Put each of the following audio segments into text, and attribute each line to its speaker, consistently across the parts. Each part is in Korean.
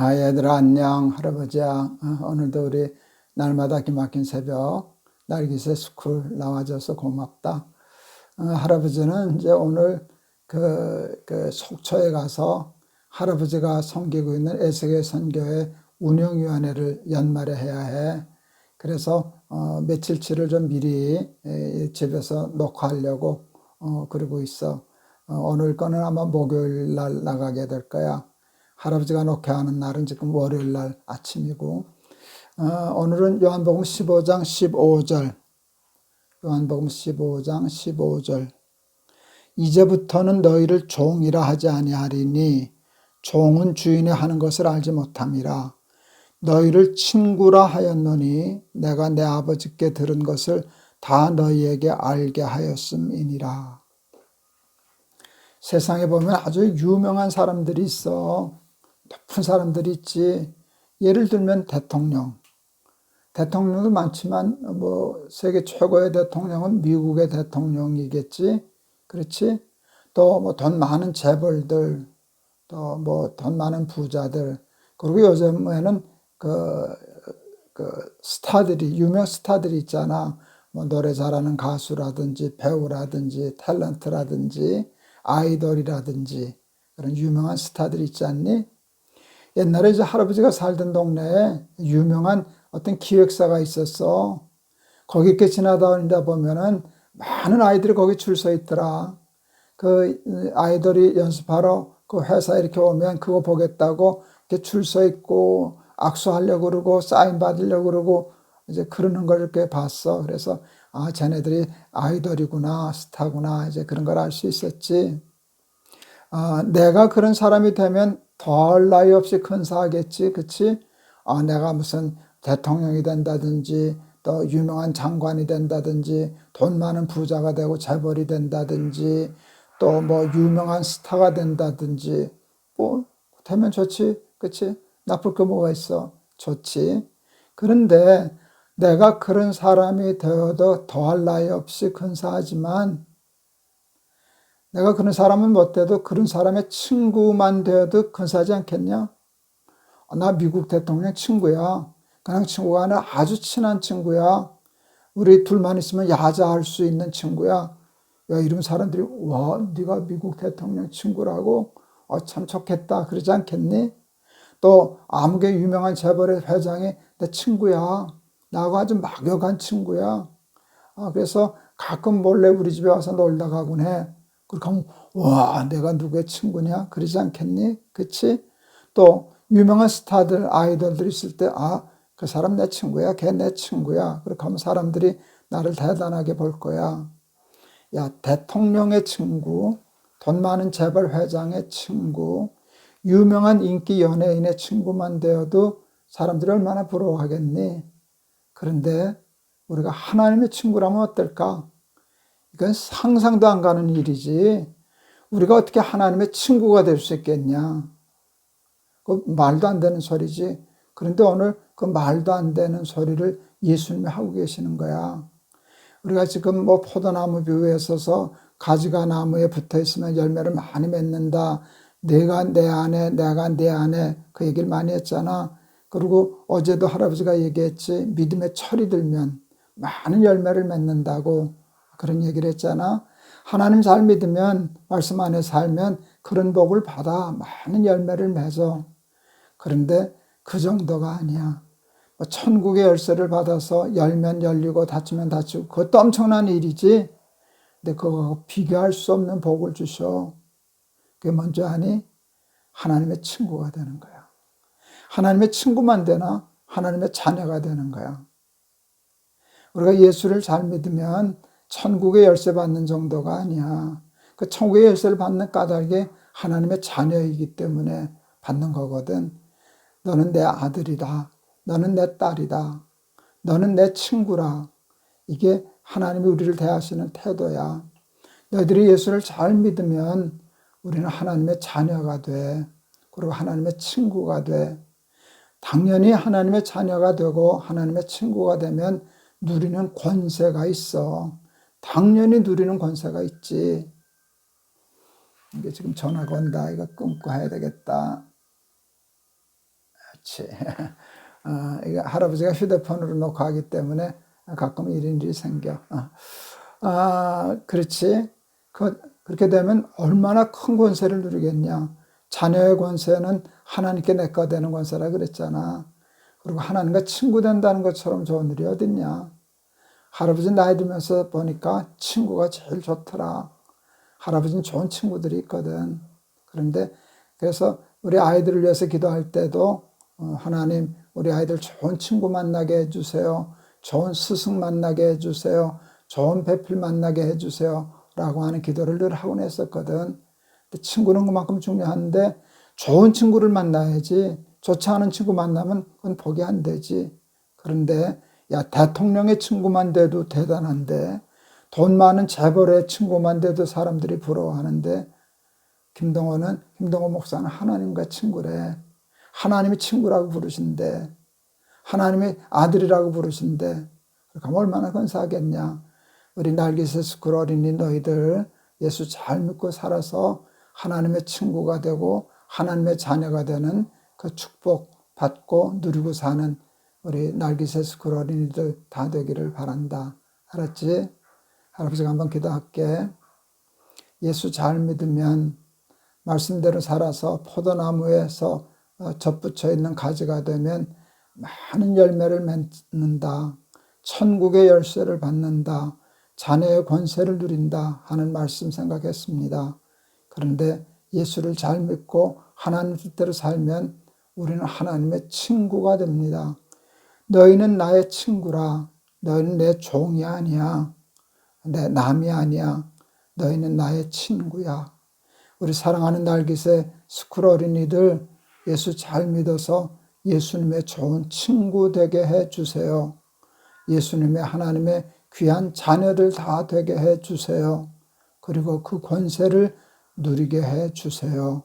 Speaker 1: 얘들아, 안녕. 할아버지야. 오늘도 우리 날마다 기막힌 새벽, 날기새 스쿨 나와줘서 고맙다. 할아버지는 이제 오늘 그 속초에 가서 할아버지가 섬기고 있는 애석의 선교회 운영위원회를 연말에 해야 해. 그래서 며칠치를 좀 미리 집에서 녹화하려고 그러고 있어. 오늘 거는 아마 목요일 날 나가게 될 거야. 할아버지가 녹화하는 날은 지금 월요일 날 아침이고, 오늘은 요한복음 15장 15절, 요한복음 15장 15절. 이제부터는 너희를 종이라 하지 아니하리니 종은 주인이 하는 것을 알지 못함이라. 너희를 친구라 하였노니 내가 내 아버지께 들은 것을 다 너희에게 알게 하였음이니라. 세상에 보면 아주 유명한 사람들이 있어. 높은 사람들이 있지. 예를 들면 대통령도 많지만 세계 최고의 대통령은 미국의 대통령이겠지. 그렇지? 또 돈 많은 재벌들, 또 돈 많은 부자들, 그리고 요즘에는 스타들이, 유명 스타들이 있잖아. 노래 잘하는 가수라든지 배우라든지 탤런트라든지 아이돌이라든지 그런 유명한 스타들이 있지 않니? 옛날에 이제 할아버지가 살던 동네에 유명한 어떤 기획사가 있었어. 거기 이렇게 지나다니다 보면은 많은 아이들이 거기 줄 서 있더라. 그 아이돌이 연습하러 그 회사에 이렇게 오면 그거 보겠다고 이렇게 줄 서 있고 악수하려고 그러고 사인 받으려고 그러고 이제 그러는 걸 이렇게 봤어. 그래서 쟤네들이 아이돌이구나, 스타구나, 이제 그런 걸 알 수 있었지. 내가 그런 사람이 되면 더할 나위 없이 큰사하겠지, 그치? 내가 무슨 대통령이 된다든지, 또 유명한 장관이 된다든지, 돈 많은 부자가 되고 재벌이 된다든지, 또 유명한 스타가 된다든지, 되면 좋지, 그치? 나쁠 거 뭐가 있어? 좋지. 그런데 내가 그런 사람이 되어도 더할 나위 없이 근사하지만, 내가 그런 사람은 못 돼도 그런 사람의 친구만 되어도 근사하지 않겠냐? 나 미국 대통령 친구야. 그냥 친구가 아니라 아주 친한 친구야. 우리 둘만 있으면 야자할 수 있는 친구야. 야, 이런 사람들이 와, 네가 미국 대통령 친구라고? 참 좋겠다. 그러지 않겠니? 또 아무개 유명한 재벌의 회장이 내 친구야. 나하고 아주 막역한 친구야. 그래서 가끔 몰래 우리 집에 와서 놀다 가곤 해. 그렇게 하면 와, 내가 누구의 친구냐? 그러지 않겠니? 그치? 또 유명한 스타들, 아이돌들 있을 때 그 사람 내 친구야. 걔 내 친구야. 그렇게 하면 사람들이 나를 대단하게 볼 거야. 야, 대통령의 친구, 돈 많은 재벌 회장의 친구, 유명한 인기 연예인의 친구만 되어도 사람들이 얼마나 부러워하겠니? 그런데 우리가 하나님의 친구라면 어떨까? 이건 상상도 안 가는 일이지. 우리가 어떻게 하나님의 친구가 될 수 있겠냐? 그 말도 안 되는 소리지. 그런데 오늘 그 말도 안 되는 소리를 예수님이 하고 계시는 거야. 우리가 지금 포도나무 뷰에 서서 가지가 나무에 붙어 있으면 열매를 많이 맺는다. 내가 내 안에, 내가 내 안에 그 얘기를 많이 했잖아. 그리고 어제도 할아버지가 얘기했지. 믿음의 철이 들면 많은 열매를 맺는다고 그런 얘기를 했잖아. 하나님 잘 믿으면, 말씀 안에 살면 그런 복을 받아 많은 열매를 맺어. 그런데 그 정도가 아니야. 천국의 열쇠를 받아서 열면 열리고 닫히면 닫히고 그것도 엄청난 일이지. 근데 그거 비교할 수 없는 복을 주셔. 그게 뭔지 아니? 하나님의 친구가 되는 거야. 하나님의 친구만 되나? 하나님의 자녀가 되는 거야. 우리가 예수를 잘 믿으면 천국의 열쇠 받는 정도가 아니야. 그 천국의 열쇠를 받는 까닭이 하나님의 자녀이기 때문에 받는 거거든. 너는 내 아들이다. 너는 내 딸이다. 너는 내 친구라. 이게 하나님이 우리를 대하시는 태도야. 너희들이 예수를 잘 믿으면 우리는 하나님의 자녀가 돼. 그리고 하나님의 친구가 돼. 당연히 하나님의 자녀가 되고 하나님의 친구가 되면 누리는 권세가 있어. 당연히 누리는 권세가 있지. 이게 지금 전화가 온다. 이거 끊고 해야 되겠다. 그렇지. 이게 할아버지가 휴대폰으로 녹화하기 때문에 가끔 이런 일이 생겨. 그렇지. 그렇게 되면 얼마나 큰 권세를 누리겠냐. 자녀의 권세는 하나님께 내꺼 되는 권세라 그랬잖아. 그리고 하나님과 친구 된다는 것처럼 좋은 일이 어딨냐. 할아버지 나이 들면서 보니까 친구가 제일 좋더라. 할아버지는 좋은 친구들이 있거든. 그런데 그래서 우리 아이들을 위해서 기도할 때도 하나님 우리 아이들 좋은 친구 만나게 해주세요. 좋은 스승 만나게 해주세요. 좋은 배필 만나게 해주세요. 라고 하는 기도를 늘 하곤 했었거든. 근데 친구는 그만큼 중요한데 좋은 친구를 만나야지. 좋지 않은 친구 만나면 그건 복이 안 되지. 그런데 야, 대통령의 친구만 돼도 대단한데 돈 많은 재벌의 친구만 돼도 사람들이 부러워하는데 김동호 목사는 하나님과 친구래. 하나님이 친구라고 부르신대. 하나님이 아들이라고 부르신대. 그러니까 얼마나 건사하겠냐. 우리 날개새 스쿨 어린이 너희들 예수 잘 믿고 살아서 하나님의 친구가 되고 하나님의 자녀가 되는 그 축복 받고 누리고 사는 우리 날개새 스쿨 어린이들 다 되기를 바란다. 알았지? 할아버지가 한번 기도할게. 예수 잘 믿으면 말씀대로 살아서 포도나무에서 접붙여 있는 가지가 되면 많은 열매를 맺는다. 천국의 열쇠를 받는다. 자녀의 권세를 누린다 하는 말씀 생각했습니다. 그런데 예수를 잘 믿고 하나님 뜻대로 살면 우리는 하나님의 친구가 됩니다. 너희는 나의 친구라. 너희는 내 종이 아니야. 내 남이 아니야. 너희는 나의 친구야. 우리 사랑하는 날깃의 스쿨 어린이들 예수 잘 믿어서 예수님의 좋은 친구 되게 해주세요. 예수님의 하나님의 귀한 자녀들 다 되게 해주세요. 그리고 그 권세를 누리게 해주세요.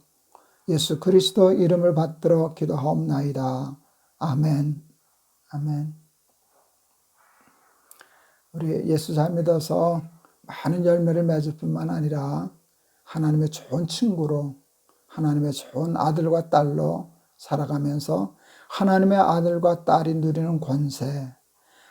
Speaker 1: 예수 그리스도 이름을 받들어 기도하옵나이다. 아멘. 아멘. 우리 예수 잘 믿어서 많은 열매를 맺을 뿐만 아니라 하나님의 좋은 친구로 하나님의 좋은 아들과 딸로 살아가면서 하나님의 아들과 딸이 누리는 권세,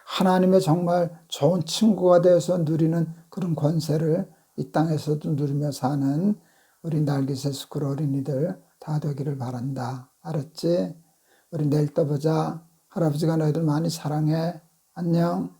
Speaker 1: 하나님의 정말 좋은 친구가 되어서 누리는 그런 권세를 이 땅에서도 누리며 사는 우리 날깃새 스쿨 어린이들 다 되기를 바란다. 알았지? 우리 내일 또 보자. 할아버지가 너희들 많이 사랑해. 안녕.